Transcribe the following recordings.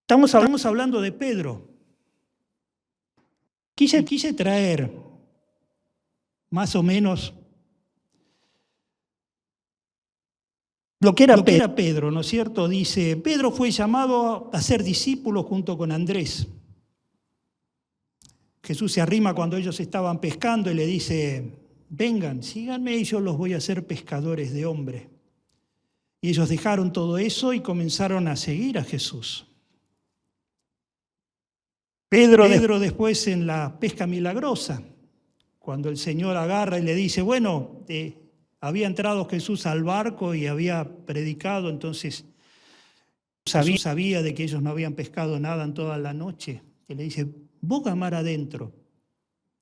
Estamos hablando de Pedro. Quise traer más o menos lo que era Pedro, ¿no es cierto? Dice, Pedro fue llamado a ser discípulo junto con Andrés. Jesús se arrima cuando ellos estaban pescando y le dice, vengan, síganme y yo los voy a hacer pescadores de hombres. Y ellos dejaron todo eso y comenzaron a seguir a Jesús. Pedro después en la pesca milagrosa, cuando el Señor agarra y le dice, bueno, había entrado Jesús al barco y había predicado, entonces Jesús sabía de que ellos no habían pescado nada en toda la noche. Y le dice, boga mar adentro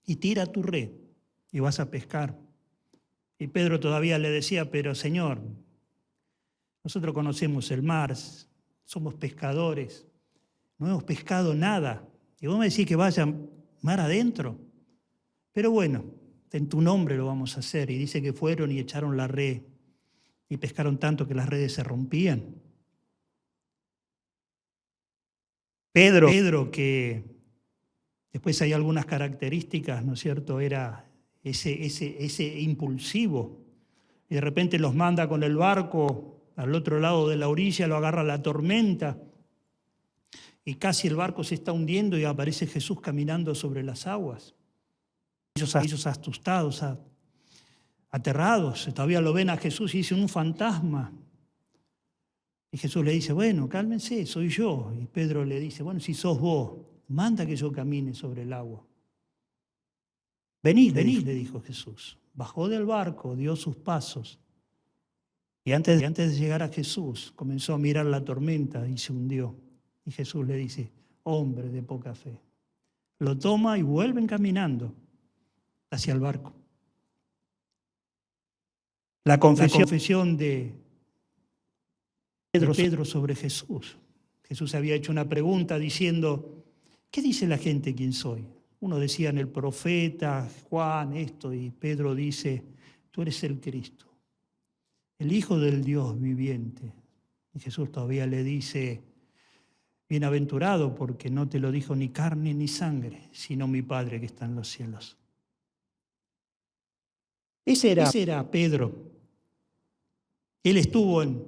y tira tu red y vas a pescar. Y Pedro todavía le decía, pero Señor, nosotros conocemos el mar, somos pescadores, no hemos pescado nada. Y vos me decís que vaya mar adentro. Pero bueno, en tu nombre lo vamos a hacer. Y dice que fueron y echaron la red y pescaron tanto que las redes se rompían. Pedro, que después hay algunas características, ¿no es cierto? Era ese impulsivo. Y de repente los manda con el barco al otro lado de la orilla, lo agarra la tormenta. Y casi el barco se está hundiendo y aparece Jesús caminando sobre las aguas. Ellos asustados, aterrados, todavía lo ven a Jesús y dicen un fantasma. Y Jesús le dice, bueno, cálmense, soy yo. Y Pedro le dice, bueno, si sos vos, manda que yo camine sobre el agua. Venid, le dijo Jesús. Bajó del barco, dio sus pasos. Y antes de llegar a Jesús, comenzó a mirar la tormenta y se hundió. Y Jesús le dice, hombre de poca fe. Lo toma y vuelven caminando hacia el barco. La confesión de Pedro sobre Jesús. Jesús había hecho una pregunta diciendo, ¿qué dice la gente quién soy? Uno decía el profeta, Juan, esto, y Pedro dice, tú eres el Cristo, el Hijo del Dios viviente. Y Jesús todavía le dice, bienaventurado porque no te lo dijo ni carne ni sangre, sino mi Padre que está en los cielos. Ese era Pedro. Él estuvo en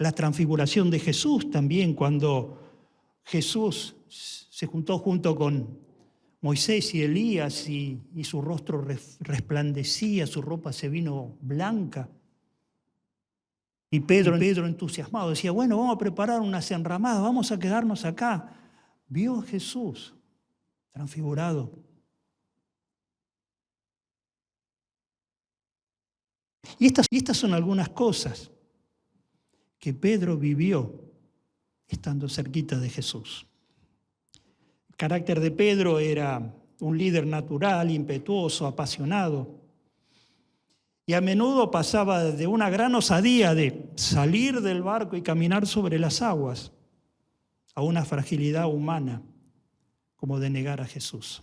la transfiguración de Jesús también, cuando Jesús se juntó junto con Moisés y Elías y su rostro resplandecía, su ropa se vino blanca. Y Pedro entusiasmado decía, bueno, vamos a preparar unas enramadas, vamos a quedarnos acá. Vio a Jesús transfigurado. Y estas son algunas cosas que Pedro vivió estando cerquita de Jesús. El carácter de Pedro era un líder natural, impetuoso, apasionado. Y a menudo pasaba de una gran osadía de salir del barco y caminar sobre las aguas a una fragilidad humana como de negar a Jesús.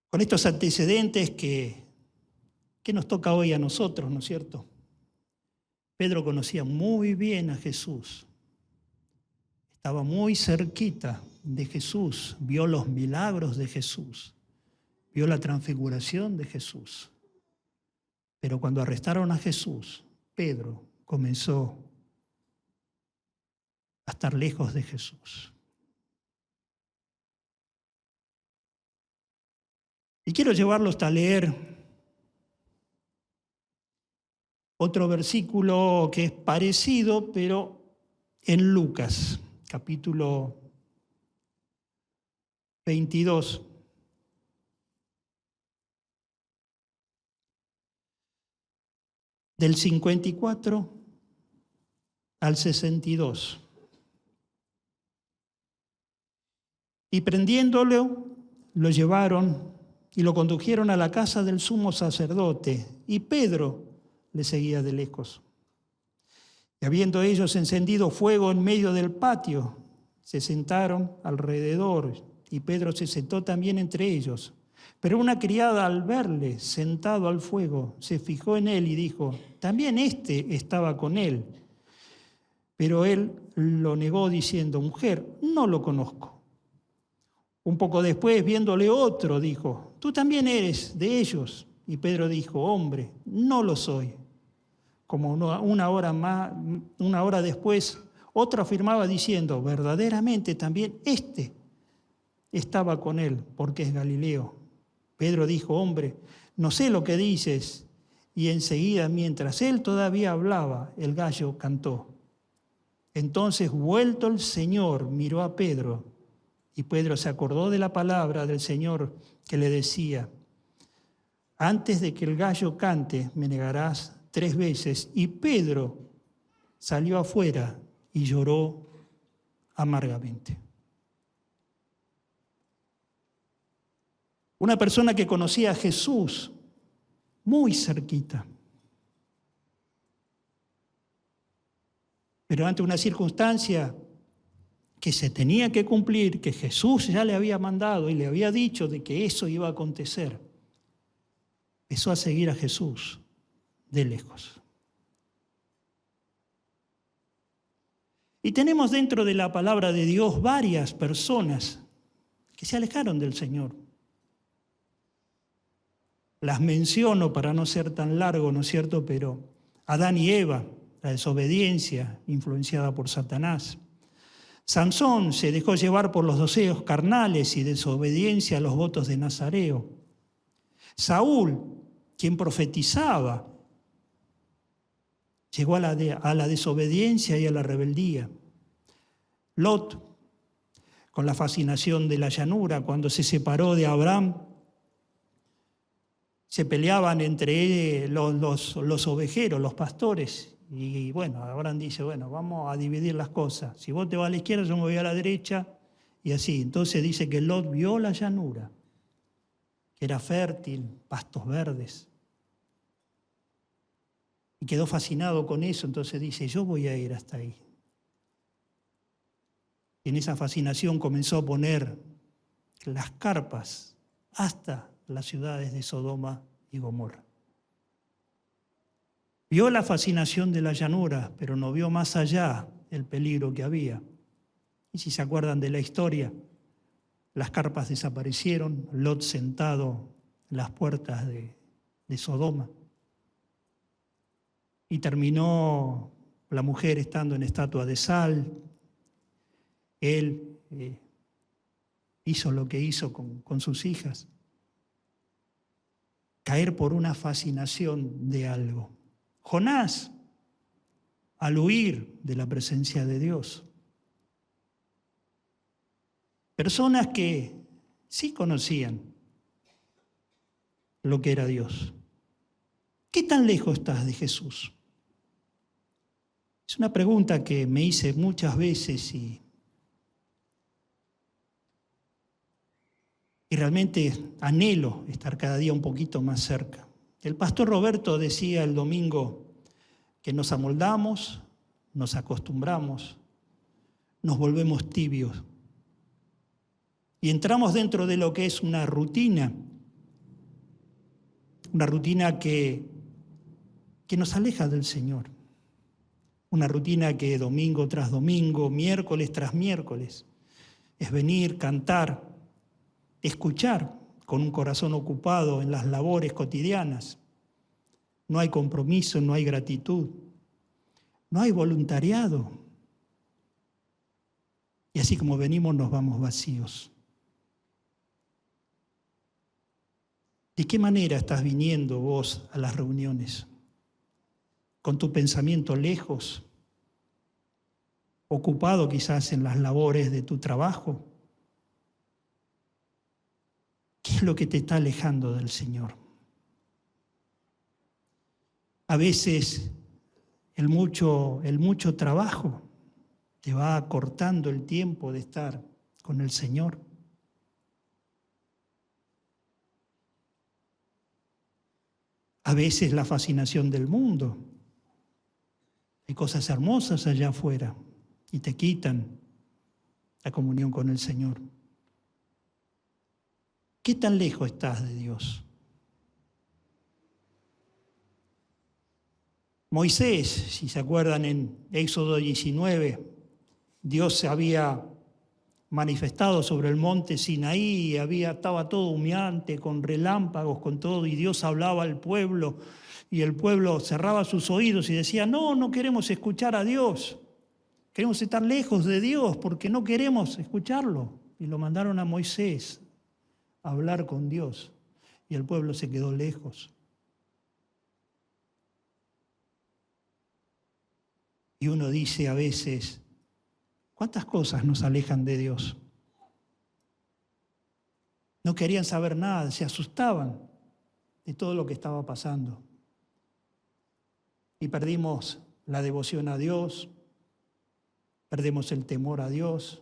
Con estos antecedentes que nos toca hoy a nosotros, ¿no es cierto? Pedro conocía muy bien a Jesús, estaba muy cerquita de Jesús, vio los milagros de Jesús, vio la transfiguración de Jesús. Pero cuando arrestaron a Jesús, Pedro comenzó a estar lejos de Jesús. Y quiero llevarlos a leer otro versículo que es parecido, pero en Lucas, capítulo 22. Del 54 al 62. Y prendiéndolo, lo llevaron y lo condujeron a la casa del sumo sacerdote. Y Pedro le seguía de lejos. Y habiendo ellos encendido fuego en medio del patio, se sentaron alrededor, y Pedro se sentó también entre ellos. Pero una criada, al verle sentado al fuego, se fijó en él y dijo, también éste estaba con él. Pero él lo negó diciendo: mujer, no lo conozco. Un poco después, viéndole otro, dijo: tú también eres de ellos. Y Pedro dijo: hombre, no lo soy. Como una hora después, otro afirmaba diciendo: verdaderamente también este estaba con él, porque es Galileo. Pedro dijo: hombre, no sé lo que dices. Y enseguida, mientras él todavía hablaba, el gallo cantó. Entonces, vuelto el Señor, miró a Pedro, y Pedro se acordó de la palabra del Señor que le decía: antes de que el gallo cante, me negarás 3 veces. Y Pedro salió afuera y lloró amargamente. Una persona que conocía a Jesús muy cerquita, pero ante una circunstancia que se tenía que cumplir, que Jesús ya le había mandado y le había dicho de que eso iba a acontecer, empezó a seguir a Jesús de lejos. Y tenemos dentro de la palabra de Dios varias personas que se alejaron del Señor. Las menciono para no ser tan largo, ¿no es cierto? Pero Adán y Eva, la desobediencia influenciada por Satanás. Sansón se dejó llevar por los deseos carnales y desobediencia a los votos de Nazareo. Saúl, quien profetizaba, llegó a la desobediencia y a la rebeldía. Lot, con la fascinación de la llanura, cuando se separó de Abraham, se peleaban entre los ovejeros, los pastores. Y bueno, Abraham dice: bueno, vamos a dividir las cosas. Si vos te vas a la izquierda, yo me voy a la derecha, y así. Entonces dice que Lot vio la llanura, que era fértil, pastos verdes. Y quedó fascinado con eso, entonces dice: yo voy a ir hasta ahí. Y en esa fascinación comenzó a poner las carpas hasta las ciudades de Sodoma y Gomorra. Vio la fascinación de la llanura, pero no vio más allá el peligro que había. Y si se acuerdan de la historia, las carpas desaparecieron, Lot sentado en las puertas de Sodoma. Y terminó la mujer estando en estatua de sal. Él hizo lo que hizo con sus hijas. Caer por una fascinación de algo. Jonás, al huir de la presencia de Dios. Personas que sí conocían lo que era Dios. ¿Qué tan lejos estás de Jesús? Es una pregunta que me hice muchas veces y realmente anhelo estar cada día un poquito más cerca. El pastor Roberto decía el domingo que nos amoldamos, nos acostumbramos, nos volvemos tibios y entramos dentro de lo que es una rutina que nos aleja del Señor, una rutina que domingo tras domingo, miércoles tras miércoles, es venir, cantar, escuchar con un corazón ocupado en las labores cotidianas. No hay compromiso, no hay gratitud, no hay voluntariado. Y así como venimos, nos vamos vacíos. ¿De qué manera estás viniendo vos a las reuniones? ¿Con tu pensamiento lejos? ¿Ocupado quizás en las labores de tu trabajo? ¿Qué es lo que te está alejando del Señor? A veces el mucho trabajo te va acortando el tiempo de estar con el Señor. A veces la fascinación del mundo. Hay cosas hermosas allá afuera y te quitan la comunión con el Señor. ¿Qué tan lejos estás de Dios? Moisés, si se acuerdan en Éxodo 19, Dios se había manifestado sobre el monte Sinaí, estaba todo humeante, con relámpagos, con todo, y Dios hablaba al pueblo, y el pueblo cerraba sus oídos y decía, no queremos escuchar a Dios, queremos estar lejos de Dios porque no queremos escucharlo. Y lo mandaron a Moisés a hablar con Dios, y el pueblo se quedó lejos. Y uno dice a veces, ¿cuántas cosas nos alejan de Dios? No querían saber nada, se asustaban de todo lo que estaba pasando. Y perdimos la devoción a Dios, perdemos el temor a Dios.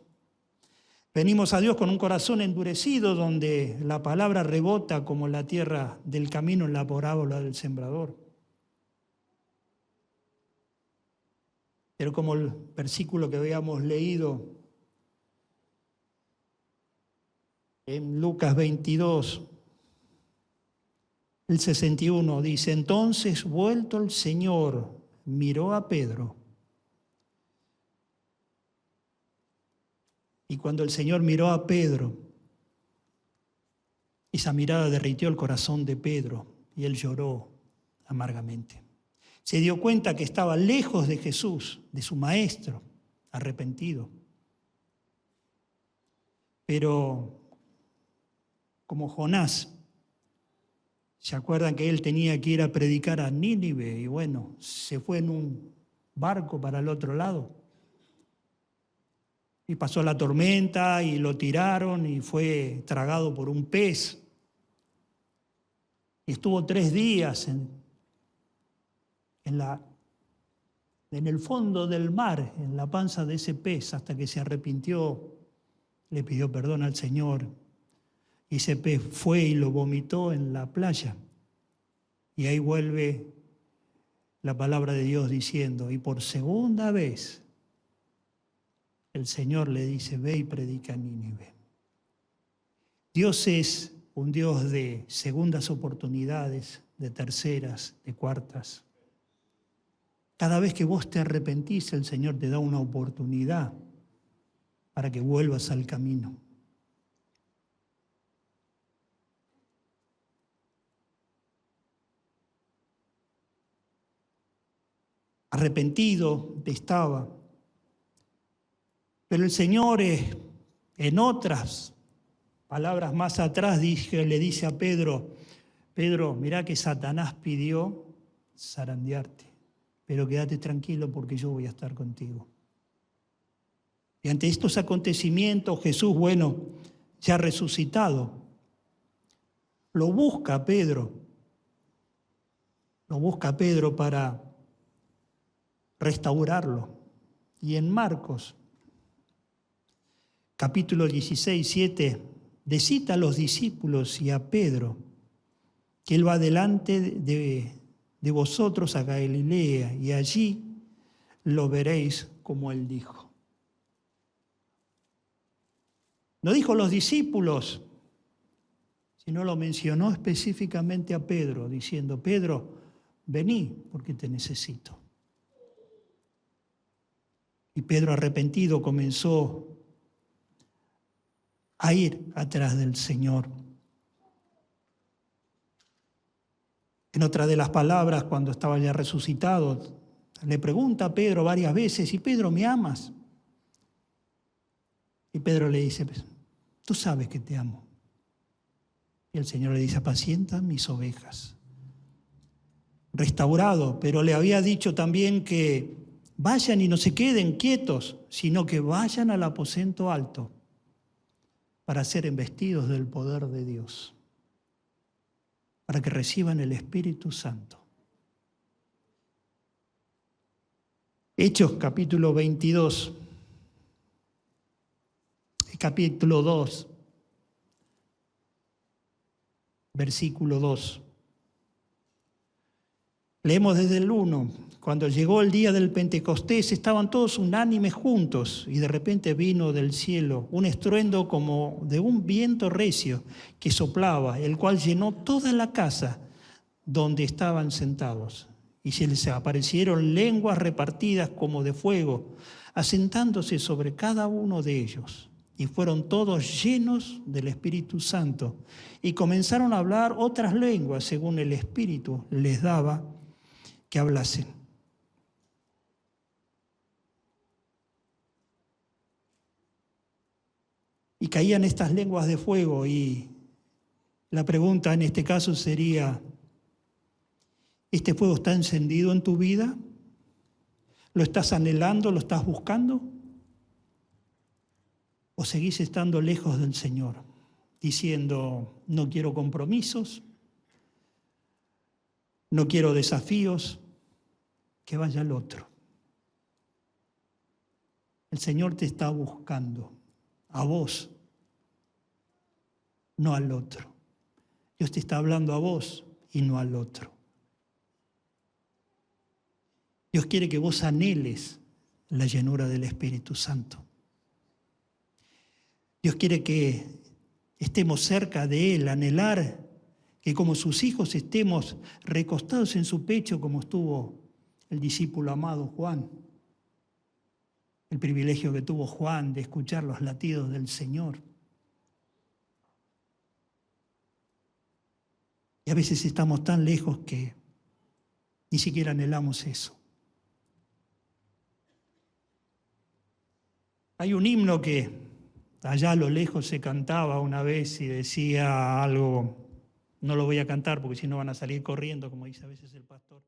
Venimos a Dios con un corazón endurecido donde la palabra rebota como la tierra del camino en la parábola del sembrador. Pero como el versículo que habíamos leído en Lucas 22, el 61, dice, entonces vuelto el Señor, miró a Pedro. Y cuando el Señor miró a Pedro, esa mirada derritió el corazón de Pedro y él lloró amargamente. Se dio cuenta que estaba lejos de Jesús, de su maestro, arrepentido. Pero como Jonás, ¿se acuerdan que él tenía que ir a predicar a Nínive? Y bueno, se fue en un barco para el otro lado. Y pasó la tormenta y lo tiraron y fue tragado por un pez. Y estuvo 3 días en el fondo del mar, en la panza de ese pez, hasta que se arrepintió, le pidió perdón al Señor. Y ese pez fue y lo vomitó en la playa. Y ahí vuelve la palabra de Dios diciendo, y por segunda vez el Señor le dice, ve y predica a Nínive. Dios es un Dios de segundas oportunidades, de terceras, de cuartas. Cada vez que vos te arrepentís, el Señor te da una oportunidad para que vuelvas al camino. Arrepentido estaba. Pero el Señor, en otras palabras más atrás, le dice a Pedro, Pedro, mirá que Satanás pidió zarandearte, pero quédate tranquilo porque yo voy a estar contigo. Y ante estos acontecimientos, Jesús, ya resucitado, lo busca Pedro para restaurarlo. Y en Marcos, capítulo 16, 7, le cita a los discípulos y a Pedro que él va delante de vosotros a Galilea y allí lo veréis como él dijo. No dijo los discípulos, sino lo mencionó específicamente a Pedro, diciendo, Pedro, vení porque te necesito. Y Pedro arrepentido comenzó a ir atrás del Señor. En otra de las palabras, cuando estaba ya resucitado, le pregunta a Pedro varias veces, ¿y Pedro, me amas? Y Pedro le dice, tú sabes que te amo. Y el Señor le dice, apacienta mis ovejas. Restaurado, pero le había dicho también que vayan y no se queden quietos, sino que vayan al aposento alto para ser embestidos del poder de Dios, para que reciban el Espíritu Santo. Hechos capítulo 22, capítulo 2, versículo 2. Leemos desde el 1. Cuando llegó el día del Pentecostés, estaban todos unánimes juntos y de repente vino del cielo un estruendo como de un viento recio que soplaba, el cual llenó toda la casa donde estaban sentados. y se les aparecieron lenguas repartidas como de fuego, asentándose sobre cada uno de ellos. Y fueron todos llenos del Espíritu Santo y comenzaron a hablar otras lenguas según el Espíritu les daba que hablasen. Y caían estas lenguas de fuego, y la pregunta en este caso sería: ¿este fuego está encendido en tu vida? ¿Lo estás anhelando? ¿Lo estás buscando? ¿O seguís estando lejos del Señor, diciendo: no quiero compromisos, no quiero desafíos, que vaya el otro? El Señor te está buscando, a vos, no al otro. Dios te está hablando a vos y no al otro. Dios quiere que vos anheles la llenura del Espíritu Santo. Dios quiere que estemos cerca de Él, anhelar que como sus hijos estemos recostados en su pecho como estuvo el discípulo amado Juan. El privilegio que tuvo Juan de escuchar los latidos del Señor. Y a veces estamos tan lejos que ni siquiera anhelamos eso. Hay un himno que allá a lo lejos se cantaba una vez y decía algo, no lo voy a cantar porque si no van a salir corriendo, como dice a veces el pastor.